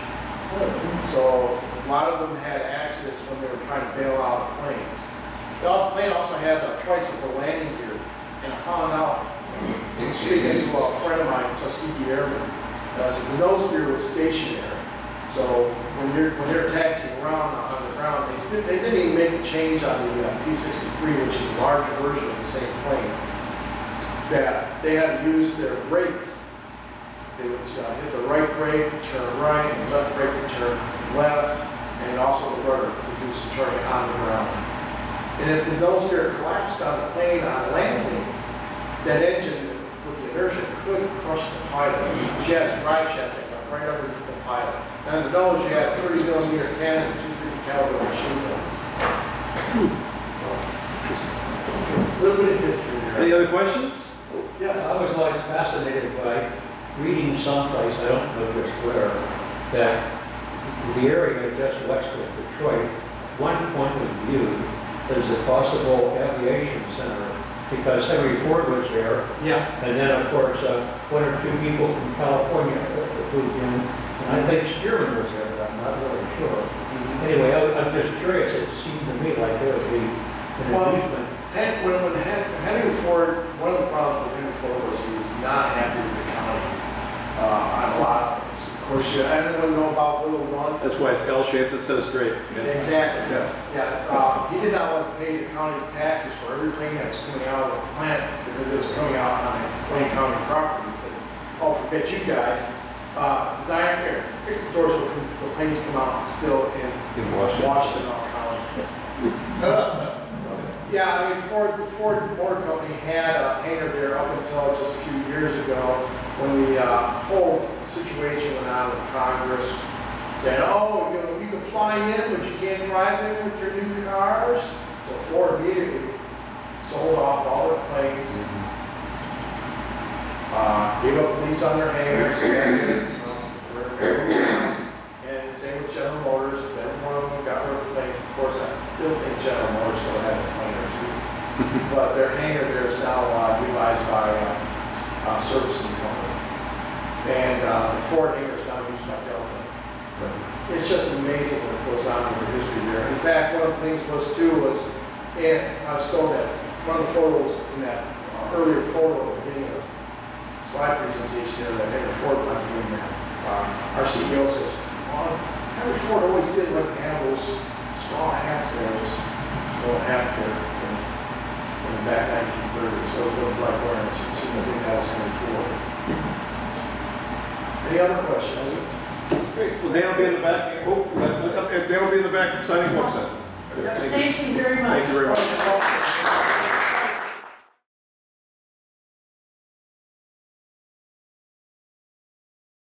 So a lot of them had accidents when they were trying to bail out of planes. The plane also had a tricycle landing gear, and I found out, speaking to a friend of mine, Tuskegee Airman, so the nose gear was stationary. So when they're taxiing around on the ground, they didn't even make the change on the P63, which is a larger version of the same plane, that they had to use their brakes. They would hit the right brake to turn right, and left brake to turn left, and also the rudder to do some turning on the ground. And if the nose gear collapsed on the plane on landing, that engine with the inertia could crush the pilot. She had a drive shaft that got right underneath the pilot. And the nose, you had a 30 millimeter cannon and 250 caliber machine guns. So, a little bit of history there. Any other questions? Yes. I was always fascinated by reading someplace, I don't know just where, that the area just west of Detroit, one point was viewed as a possible aviation center because Henry Ford was there. Yeah. And then, of course, one or two people from California moved in. And I think Stearman was there, but I'm not really sure. Anyway, I'm just curious. It seemed to me like there would be an amusement. When Henry Ford, one of the problems with Henry Ford was he was not happy with the county on a lot of things. Of course, everyone know about Little Run. That's why it's L-shaped instead of straight. Exactly. Yeah. He did not want to pay the county taxes for every plane that was coming out of the plant because it was coming out on Wayne County property. He said, "Oh, forget you guys. Design here, fix the doors so the planes come out still in Washington County." Yeah, I mean, the Ford Motor Company had a hangar there up until just a few years ago when the whole situation went on with Congress. Saying, oh, you can fly in, but you can't drive in with your new cars. So Ford immediately sold off all their planes, gave up the lease on their hangars, and same with General Motors. Then one of them got rid of the planes. Of course, I still think General Motors still has a plane or two, but their hangar there is now utilized by a servicing company, and the Ford hangar is now used by Delta. It's just amazing what goes on in the history there. In fact, one of the things and I was told that one of the photos in that earlier photo at the beginning of the slide presentation there that Henry Ford went to in there, our CEO says, well, Henry Ford always did like to have those straw hats there, those little hats there from the back 1930s. So those black orange. It seemed to think that was Henry Ford. Any other questions? Great. Well, Dan will be in the back. Dan will be in the back signing books then. Thank you very much. Thank you very much.